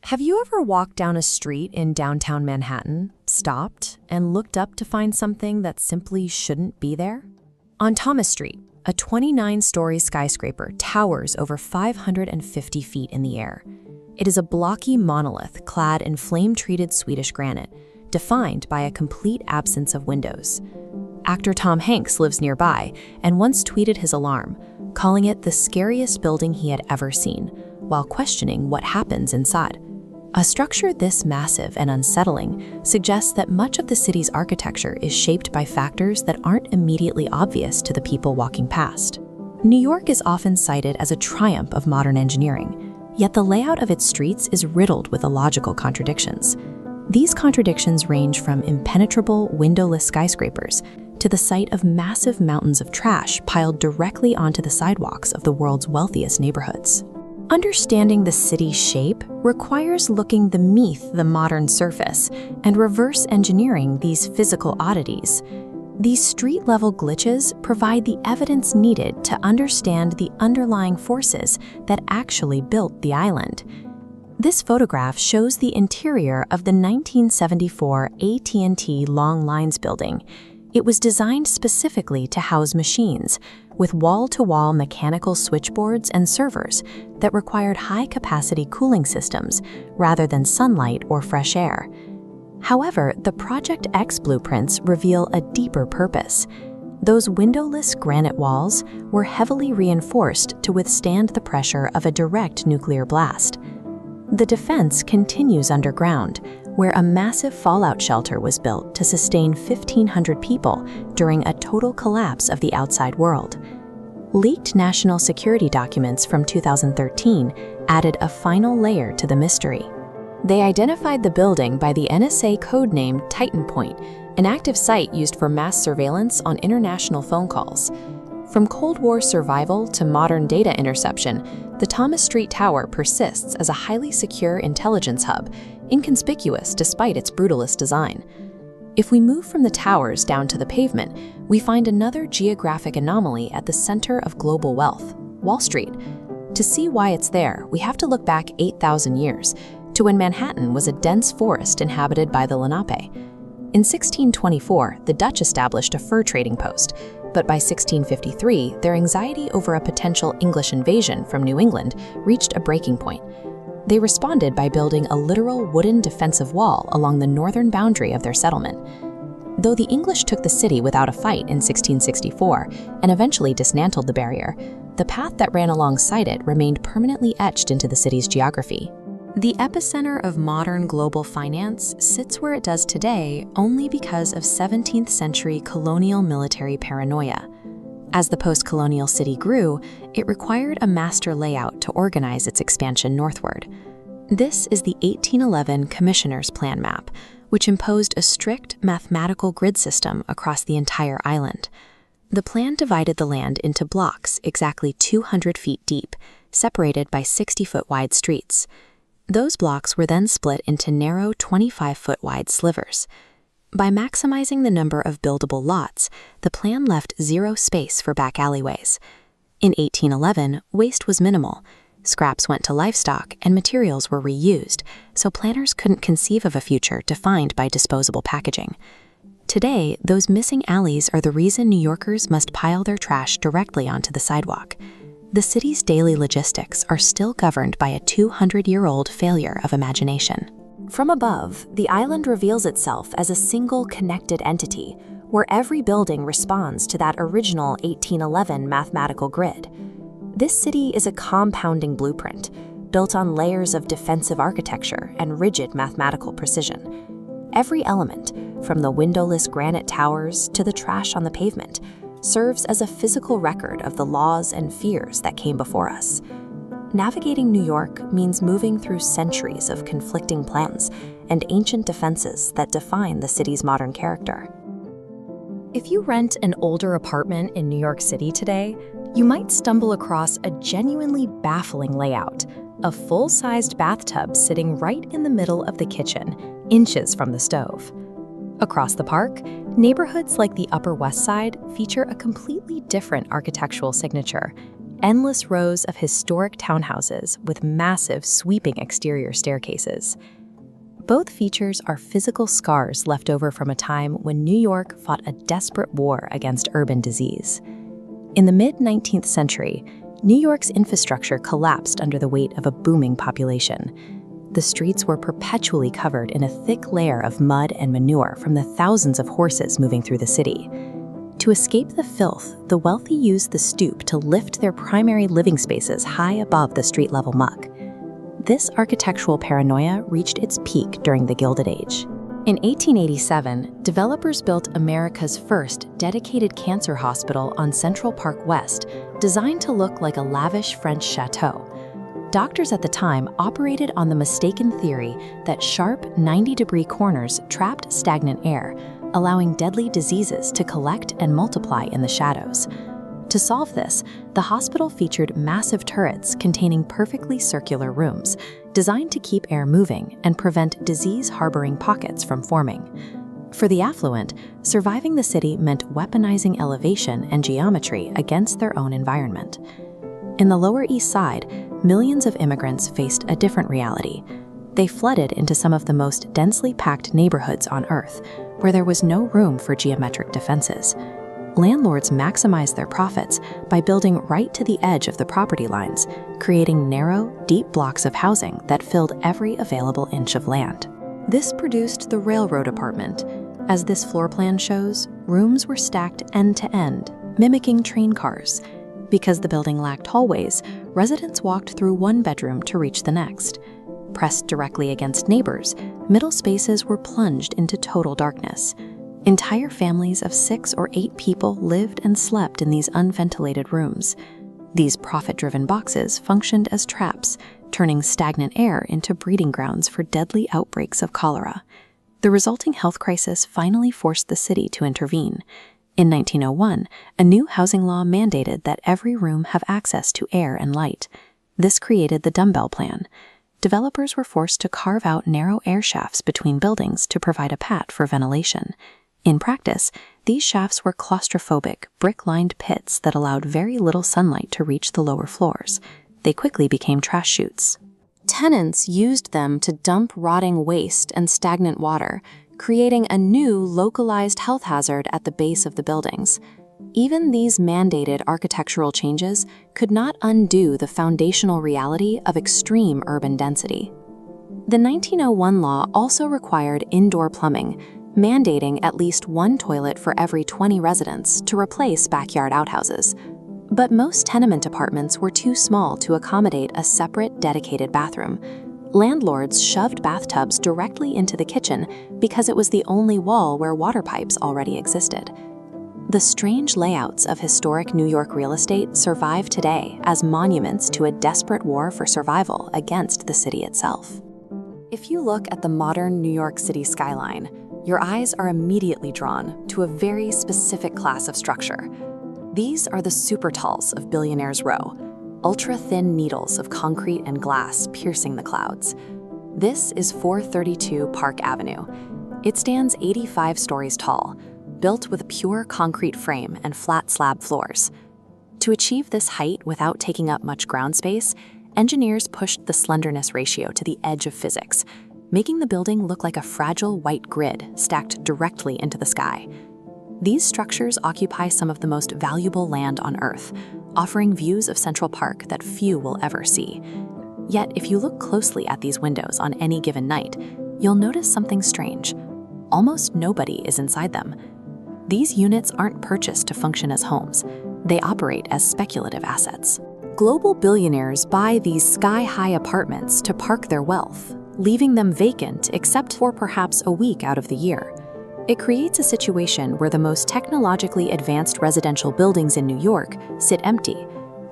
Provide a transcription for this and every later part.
Have you ever walked down a street in downtown Manhattan, stopped, and looked up to find something that simply shouldn't be there? On Thomas Street, a 29-story skyscraper towers over 550 feet in the air. It is a blocky monolith clad in flame-treated Swedish granite, defined by a complete absence of windows. Actor Tom Hanks lives nearby and once tweeted his alarm, calling it the scariest building he had ever seen, while questioning what happens inside. A structure this massive and unsettling suggests that much of the city's architecture is shaped by factors that aren't immediately obvious to the people walking past. New York is often cited as a triumph of modern engineering, yet the layout of its streets is riddled with illogical contradictions. These contradictions range from impenetrable, windowless skyscrapers to the sight of massive mountains of trash piled directly onto the sidewalks of the world's wealthiest neighborhoods. Understanding the city's shape requires looking beneath the modern surface and reverse engineering these physical oddities. These street-level glitches provide the evidence needed to understand the underlying forces that actually built the island. This photograph shows the interior of the 1974 AT&T Long Lines building. It was designed specifically to house machines, with wall-to-wall mechanical switchboards and servers that required high-capacity cooling systems rather than sunlight or fresh air. However, the Project X blueprints reveal a deeper purpose. Those windowless granite walls were heavily reinforced to withstand the pressure of a direct nuclear blast. The defense continues underground, where a massive fallout shelter was built to sustain 1,500 people during a total collapse of the outside world. Leaked national security documents from 2013 added a final layer to the mystery. They identified the building by the NSA codename Titan Point, an active site used for mass surveillance on international phone calls. From Cold War survival to modern data interception, the Thomas Street Tower persists as a highly secure intelligence hub, inconspicuous despite its brutalist design. If we move from the towers down to the pavement, we find another geographic anomaly at the center of global wealth, Wall Street. To see why it's there, we have to look back 8,000 years, to when Manhattan was a dense forest inhabited by the Lenape. In 1624, the Dutch established a fur trading post, but by 1653, their anxiety over a potential English invasion from New England reached a breaking point. They responded by building a literal wooden defensive wall along the northern boundary of their settlement. Though the English took the city without a fight in 1664 and eventually dismantled the barrier, the path that ran alongside it remained permanently etched into the city's geography. The epicenter of modern global finance sits where it does today only because of 17th century colonial military paranoia. As the post-colonial city grew, it required a master layout to organize its expansion northward. This is the 1811 Commissioner's Plan map, which imposed a strict mathematical grid system across the entire island. The plan divided the land into blocks exactly 200 feet deep, separated by 60-foot wide streets. Those blocks were then split into narrow 25-foot wide slivers. By maximizing the number of buildable lots, the plan left zero space for back alleyways. In 1811, waste was minimal. Scraps went to livestock and materials were reused, so planners couldn't conceive of a future defined by disposable packaging. Today, those missing alleys are the reason New Yorkers must pile their trash directly onto the sidewalk. The city's daily logistics are still governed by a 200-year-old failure of imagination. From above, the island reveals itself as a single connected entity, where every building responds to that original 1811 mathematical grid. This city is a compounding blueprint, built on layers of defensive architecture and rigid mathematical precision. Every element, from the windowless granite towers to the trash on the pavement, serves as a physical record of the laws and fears that came before us. Navigating New York means moving through centuries of conflicting plans and ancient defenses that define the city's modern character. If you rent an older apartment in New York City today, you might stumble across a genuinely baffling layout, a full-sized bathtub sitting right in the middle of the kitchen, inches from the stove. Across the park, neighborhoods like the Upper West Side feature a completely different architectural signature: endless rows of historic townhouses with massive, sweeping exterior staircases. Both features are physical scars left over from a time when New York fought a desperate war against urban disease. In the mid-19th century, New York's infrastructure collapsed under the weight of a booming population. The streets were perpetually covered in a thick layer of mud and manure from the thousands of horses moving through the city. To escape the filth, the wealthy used the stoop to lift their primary living spaces high above the street-level muck. This architectural paranoia reached its peak during the Gilded Age. In 1887, developers built America's first dedicated cancer hospital on Central Park West, designed to look like a lavish French chateau. Doctors at the time operated on the mistaken theory that sharp 90-degree corners trapped stagnant air, allowing deadly diseases to collect and multiply in the shadows. To solve this, the hospital featured massive turrets containing perfectly circular rooms, designed to keep air moving and prevent disease-harboring pockets from forming. For the affluent, surviving the city meant weaponizing elevation and geometry against their own environment. In the Lower East Side, millions of immigrants faced a different reality. They flooded into some of the most densely packed neighborhoods on Earth, where there was no room for geometric defenses. Landlords maximized their profits by building right to the edge of the property lines, creating narrow, deep blocks of housing that filled every available inch of land. This produced the railroad apartment. As this floor plan shows, rooms were stacked end to end, mimicking train cars. Because the building lacked hallways, residents walked through one bedroom to reach the next. Pressed directly against neighbors, middle spaces were plunged into total darkness. Entire families of 6 or 8 people lived and slept in these unventilated rooms. These profit-driven boxes functioned as traps, turning stagnant air into breeding grounds for deadly outbreaks of cholera. The resulting health crisis finally forced the city to intervene. In 1901, a new housing law mandated that every room have access to air and light. This created the dumbbell plan. Developers were forced to carve out narrow air shafts between buildings to provide a pad for ventilation. In practice, these shafts were claustrophobic, brick-lined pits that allowed very little sunlight to reach the lower floors. They quickly became trash chutes. Tenants used them to dump rotting waste and stagnant water, creating a new localized health hazard at the base of the buildings. Even these mandated architectural changes could not undo the foundational reality of extreme urban density. The 1901 law also required indoor plumbing, mandating at least one toilet for every 20 residents to replace backyard outhouses. But most tenement apartments were too small to accommodate a separate, dedicated bathroom. Landlords shoved bathtubs directly into the kitchen because it was the only wall where water pipes already existed. The strange layouts of historic New York real estate survive today as monuments to a desperate war for survival against the city itself. If you look at the modern New York City skyline, your eyes are immediately drawn to a very specific class of structure. These are the super talls of Billionaire's Row, ultra-thin needles of concrete and glass piercing the clouds. This is 432 Park Avenue. It stands 85 stories tall, built with a pure concrete frame and flat slab floors. To achieve this height without taking up much ground space, engineers pushed the slenderness ratio to the edge of physics, making the building look like a fragile white grid stacked directly into the sky. These structures occupy some of the most valuable land on Earth, offering views of Central Park that few will ever see. Yet, if you look closely at these windows on any given night, you'll notice something strange. Almost nobody is inside them. These units aren't purchased to function as homes. They operate as speculative assets. Global billionaires buy these sky-high apartments to park their wealth, leaving them vacant except for perhaps a week out of the year. It creates a situation where the most technologically advanced residential buildings in New York sit empty.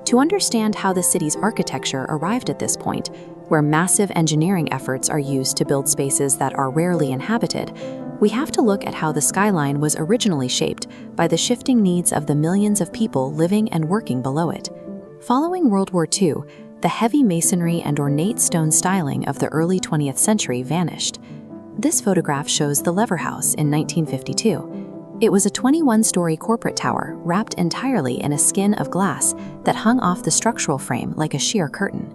To understand how the city's architecture arrived at this point, where massive engineering efforts are used to build spaces that are rarely inhabited, we have to look at how the skyline was originally shaped by the shifting needs of the millions of people living and working below it. Following World War II, the heavy masonry and ornate stone styling of the early 20th century vanished. This photograph shows the Lever House in 1952. It was a 21-story corporate tower wrapped entirely in a skin of glass that hung off the structural frame like a sheer curtain.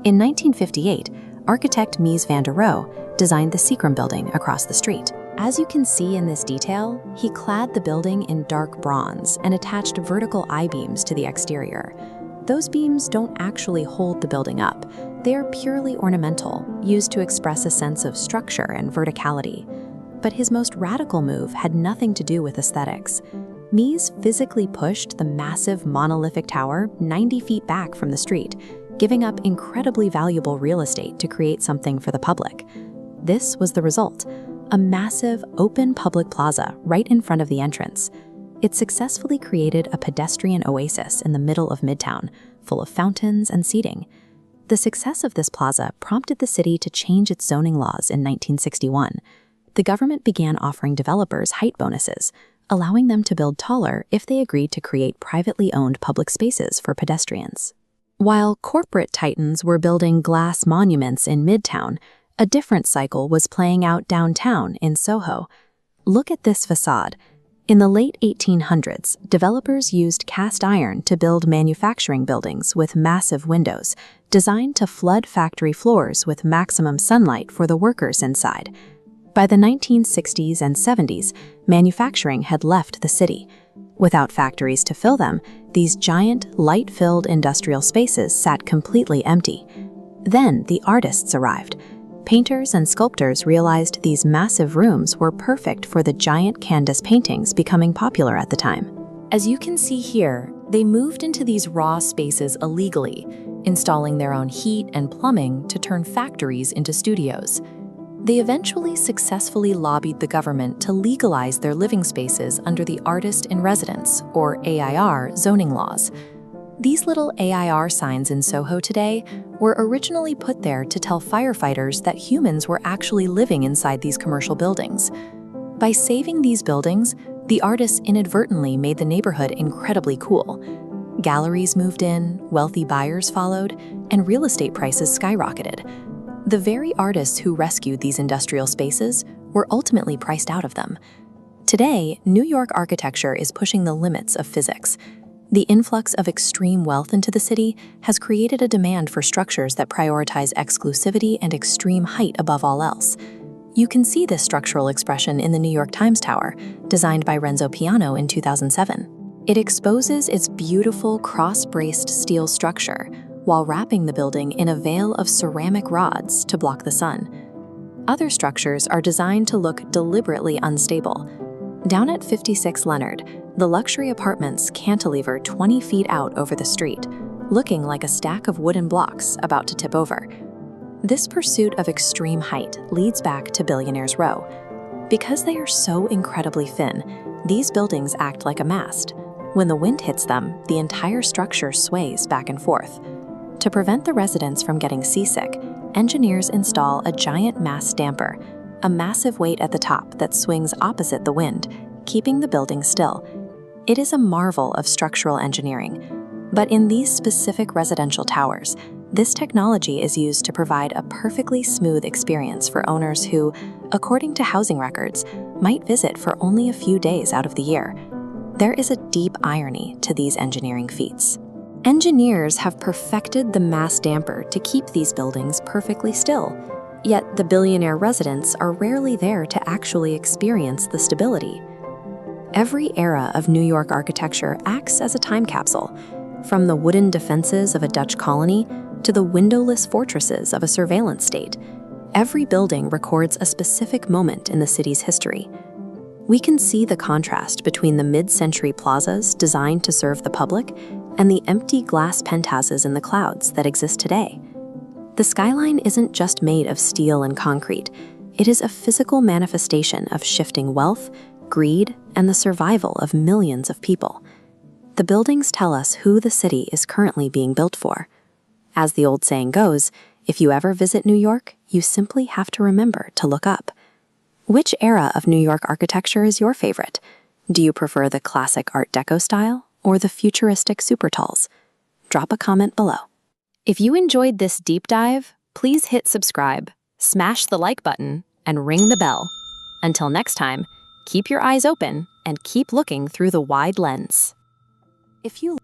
In 1958, architect Mies van der Rohe designed the Seacrum building across the street. As you can see in this detail, he clad the building in dark bronze and attached vertical I-beams to the exterior. Those beams don't actually hold the building up. They are purely ornamental, used to express a sense of structure and verticality. But his most radical move had nothing to do with aesthetics. Mies physically pushed the massive monolithic tower 90 feet back from the street, giving up incredibly valuable real estate to create something for the public. This was the result: a massive, open public plaza right in front of the entrance. It successfully created a pedestrian oasis in the middle of Midtown, full of fountains and seating. The success of this plaza prompted the city to change its zoning laws in 1961. The government began offering developers height bonuses, allowing them to build taller if they agreed to create privately owned public spaces for pedestrians. While corporate titans were building glass monuments in Midtown, a different cycle was playing out downtown in Soho. Look at this facade. In the late 1800s, developers used cast iron to build manufacturing buildings with massive windows, designed to flood factory floors with maximum sunlight for the workers inside. By the 1960s and 70s, manufacturing had left the city. Without factories to fill them, these giant, light-filled industrial spaces sat completely empty. Then the artists arrived. Painters and sculptors realized these massive rooms were perfect for the giant canvas paintings becoming popular at the time. As you can see here, they moved into these raw spaces illegally, installing their own heat and plumbing to turn factories into studios. They eventually successfully lobbied the government to legalize their living spaces under the Artist in Residence, or AIR, zoning laws. These little AIR signs in Soho today were originally put there to tell firefighters that humans were actually living inside these commercial buildings. By saving these buildings, the artists inadvertently made the neighborhood incredibly cool. Galleries moved in, wealthy buyers followed, and real estate prices skyrocketed. The very artists who rescued these industrial spaces were ultimately priced out of them. Today, New York architecture is pushing the limits of physics. The influx of extreme wealth into the city has created a demand for structures that prioritize exclusivity and extreme height above all else. You can see this structural expression in the New York Times Tower, designed by Renzo Piano in 2007. It exposes its beautiful cross-braced steel structure while wrapping the building in a veil of ceramic rods to block the sun. Other structures are designed to look deliberately unstable. Down at 56 Leonard, the luxury apartments cantilever 20 feet out over the street, looking like a stack of wooden blocks about to tip over. This pursuit of extreme height leads back to Billionaire's Row. Because they are so incredibly thin, these buildings act like a mast. When the wind hits them, the entire structure sways back and forth. To prevent the residents from getting seasick, engineers install a giant mast damper, a massive weight at the top that swings opposite the wind, keeping the building still. It is a marvel of structural engineering. But in these specific residential towers, this technology is used to provide a perfectly smooth experience for owners who, according to housing records, might visit for only a few days out of the year. There is a deep irony to these engineering feats. Engineers have perfected the mass damper to keep these buildings perfectly still, yet the billionaire residents are rarely there to actually experience the stability. Every era of New York architecture acts as a time capsule, from the wooden defenses of a Dutch colony to the windowless fortresses of a surveillance state. Every building records a specific moment in the city's history. We can see the contrast between the mid-century plazas designed to serve the public and the empty glass penthouses in the clouds that exist today. The skyline isn't just made of steel and concrete. It is a physical manifestation of shifting wealth, greed, and the survival of millions of people. The buildings tell us who the city is currently being built for. As the old saying goes, if you ever visit New York, you simply have to remember to look up. Which era of New York architecture is your favorite? Do you prefer the classic Art Deco style or the futuristic super talls? Drop a comment below. If you enjoyed this deep dive, please hit subscribe, smash the like button, and ring the bell. Until next time, keep your eyes open and keep looking through the wide lens. If you